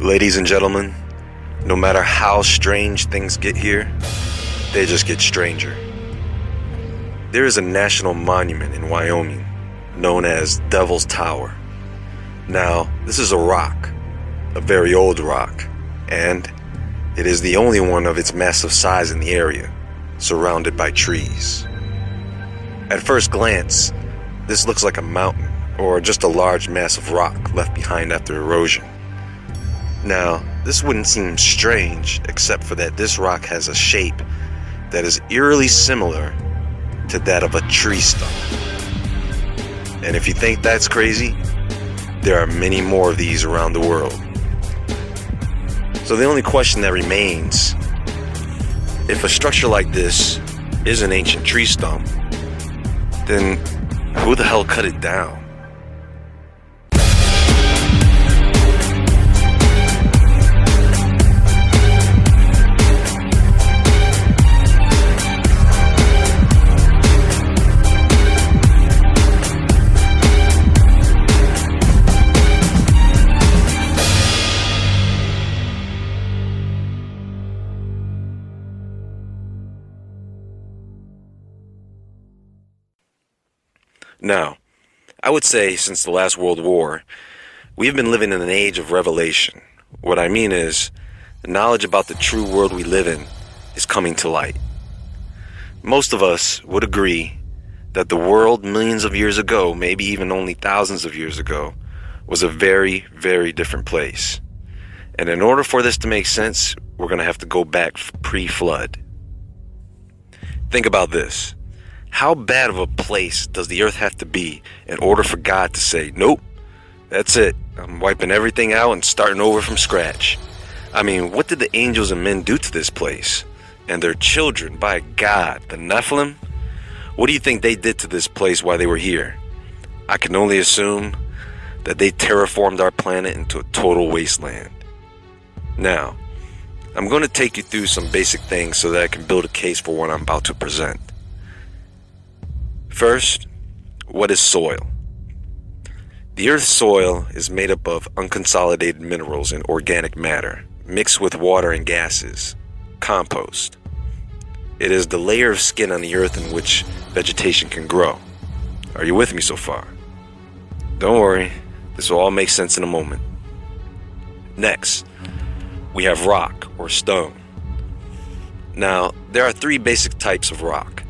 Ladies and gentlemen, no matter how strange things get here, they just get stranger. There is a national monument in Wyoming known as Devil's Tower. Now, this is a rock, a very old rock, and it is the only one of its massive size in the area, surrounded by trees. At first glance, this looks like a mountain or just a large mass of rock left behind after erosion. Now, this wouldn't seem strange except for that this rock has a shape that is eerily similar to that of a tree stump. And if you think that's crazy, there are many more of these around the world. So the only question that remains, if a structure like this is an ancient tree stump, then who the hell cut it down? Now, I would say since the last World War, we've been living in an age of revelation. What I mean is, the knowledge about the true world we live in is coming to light. Most of us would agree that the world millions of years ago, maybe even only thousands of years ago, was a very, very different place. And in order for this to make sense, we're going to have to go back pre-flood. Think about this. How bad of a place does the earth have to be in order for God to say, nope, that's it, I'm wiping everything out and starting over from scratch? I mean, what did the angels and men do to this place? And their children, by God, the Nephilim? What do you think they did to this place while they were here? I can only assume that they terraformed our planet into a total wasteland. Now, I'm going to take you through some basic things so that I can build a case for what I'm about to present. First, what is soil? The Earth's soil is made up of unconsolidated minerals and organic matter, mixed with water and gases, compost. It is the layer of skin on the Earth in which vegetation can grow. Are you with me so far? Don't worry, this will all make sense in a moment. Next, we have rock or stone. Now, there are three basic types of rock: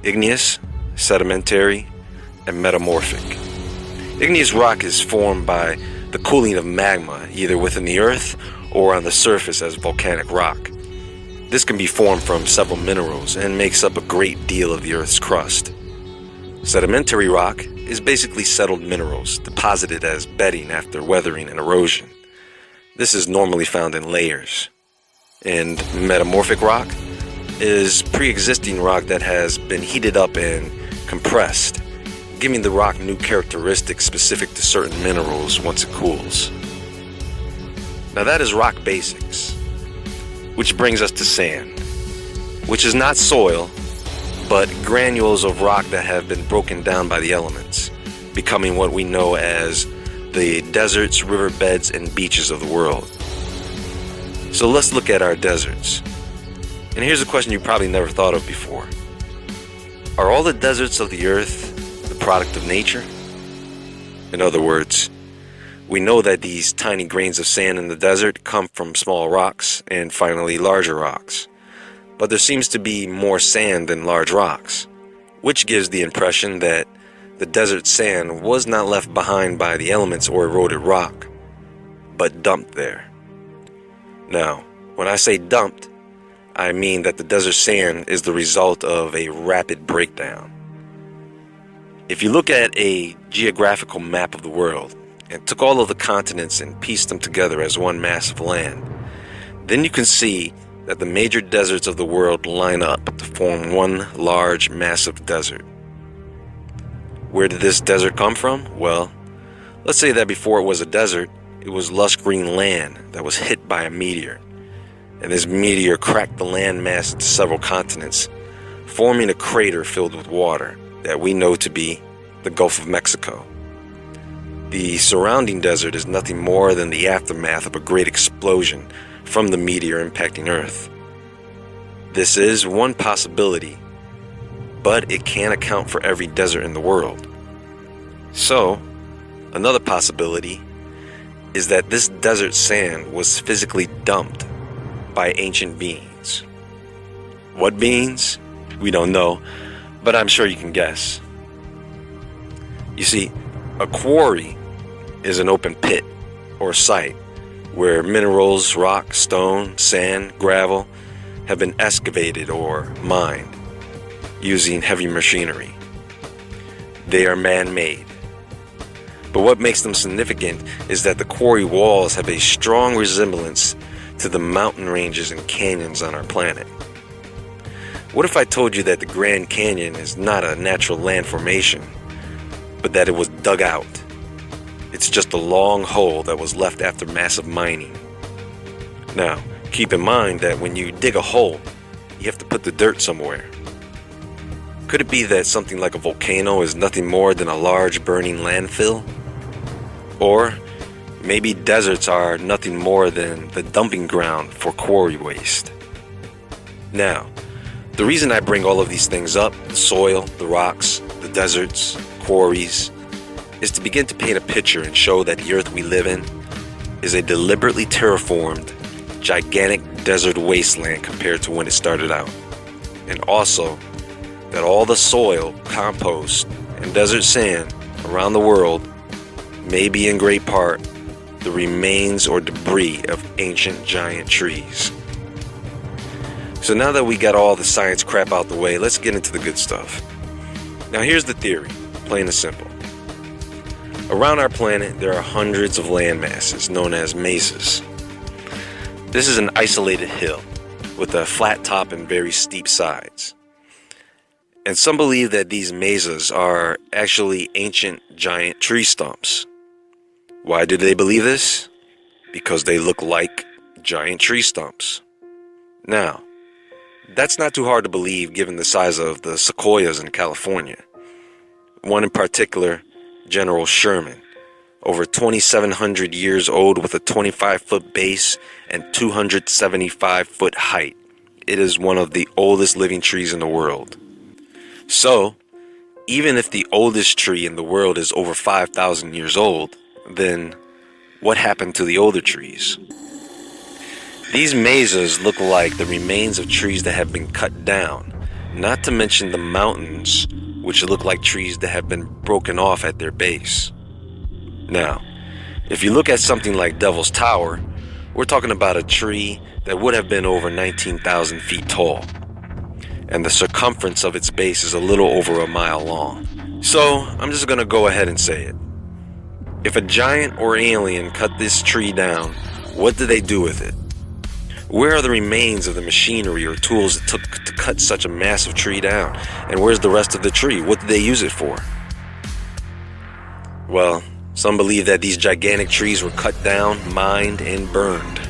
igneous, sedimentary, and metamorphic. Igneous rock is formed by the cooling of magma, either within the earth or on the surface as volcanic rock. This can be formed from several minerals and makes up a great deal of the earth's crust. Sedimentary rock is basically settled minerals deposited as bedding after weathering and erosion. This is normally found in layers. And metamorphic rock is pre-existing rock that has been heated up and compressed, giving the rock new characteristics specific to certain minerals once it cools. Now that is rock basics, which brings us to sand, which is not soil, but granules of rock that have been broken down by the elements, becoming what we know as the deserts, riverbeds, and beaches of the world. So let's look at our deserts. And here's a question you probably never thought of before. Are all the deserts of the earth the product of nature? In other words, we know that these tiny grains of sand in the desert come from small rocks and finally larger rocks. But there seems to be more sand than large rocks, which gives the impression that the desert sand was not left behind by the elements or eroded rock, but dumped there. Now, when I say dumped, I mean that the desert sand is the result of a rapid breakdown. If you look at a geographical map of the world and took all of the continents and pieced them together as one mass of land, then you can see that the major deserts of the world line up to form one large massive desert. Where did this desert come from? Well, let's say that before it was a desert, it was lush green land that was hit by a meteor. And this meteor cracked the landmass into several continents, forming a crater filled with water that we know to be the Gulf of Mexico. The surrounding desert is nothing more than the aftermath of a great explosion from the meteor impacting Earth. This is one possibility, but it can't account for every desert in the world. So, another possibility is that this desert sand was physically dumped by ancient beings. What beings? We don't know, but I'm sure you can guess. You see, a quarry is an open pit or site where minerals, rock, stone, sand, gravel have been excavated or mined using heavy machinery. They are man-made. But what makes them significant is that the quarry walls have a strong resemblance to the mountain ranges and canyons on our planet. What if I told you that the Grand Canyon is not a natural land formation, but that it was dug out? It's just a long hole that was left after massive mining. Now, keep in mind that when you dig a hole, you have to put the dirt somewhere. Could it be that something like a volcano is nothing more than a large burning landfill? Or maybe deserts are nothing more than the dumping ground for quarry waste. Now, the reason I bring all of these things up, the soil, the rocks, the deserts, quarries, is to begin to paint a picture and show that the earth we live in is a deliberately terraformed, gigantic desert wasteland compared to when it started out. And also, that all the soil, compost, and desert sand around the world may be in great part the remains or debris of ancient giant trees. So now that we got all the science crap out the way, let's get into the good stuff. Now here's the theory, plain and simple. Around our planet, there are hundreds of land masses known as mesas. This is an isolated hill with a flat top and very steep sides. And some believe that these mesas are actually ancient giant tree stumps. Why do they believe this? Because they look like giant tree stumps. Now, that's not too hard to believe given the size of the sequoias in California. One in particular, General Sherman, over 2,700 years old with a 25-foot base and 275-foot height. It is one of the oldest living trees in the world. So, even if the oldest tree in the world is over 5,000 years old, then what happened to the older trees? These mesas look like the remains of trees that have been cut down, not to mention the mountains, which look like trees that have been broken off at their base. Now, if you look at something like Devil's Tower, we're talking about a tree that would have been over 19,000 feet tall, and the circumference of its base is a little over a mile long. So, I'm just gonna go ahead and say it. If a giant or alien cut this tree down, what did they do with it? Where are the remains of the machinery or tools it took to cut such a massive tree down? And where's the rest of the tree? What did they use it for? Well, some believe that these gigantic trees were cut down, mined, and burned.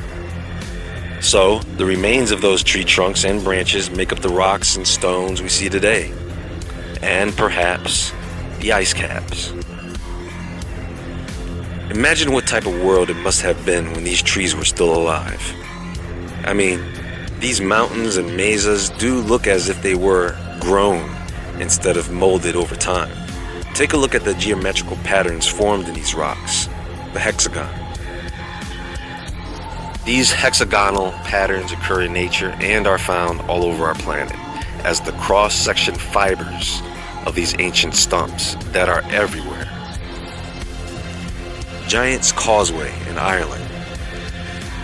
So, the remains of those tree trunks and branches make up the rocks and stones we see today. And perhaps the ice caps. Imagine what type of world it must have been when these trees were still alive. I mean, these mountains and mesas do look as if they were grown instead of molded over time. Take a look at the geometrical patterns formed in these rocks, the hexagon. These hexagonal patterns occur in nature and are found all over our planet as the cross-section fibers of these ancient stumps that are everywhere. Giant's Causeway in Ireland.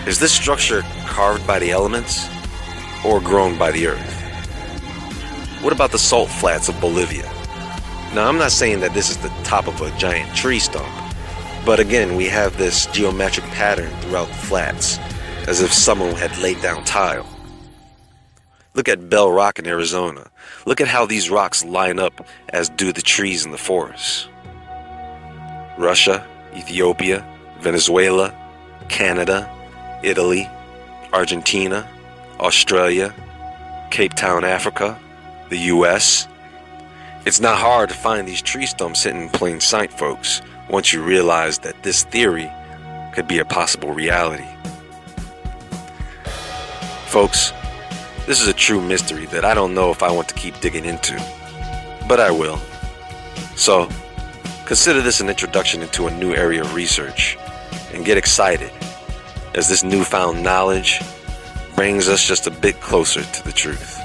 Is this structure carved by the elements or grown by the earth? What about the salt flats of Bolivia? Now, I'm not saying that this is the top of a giant tree stump, but again, we have this geometric pattern throughout the flats, as if someone had laid down tile. Look at Bell Rock in Arizona. Look at how these rocks line up as do the trees in the forest. Russia, Ethiopia, Venezuela, Canada, Italy, Argentina, Australia, Cape Town, Africa, the US. It's not hard to find these tree stumps hidden in plain sight, folks, once you realize that this theory could be a possible reality. Folks, this is a true mystery that I don't know if I want to keep digging into, but I will. So, consider this an introduction into a new area of research, and get excited as this newfound knowledge brings us just a bit closer to the truth.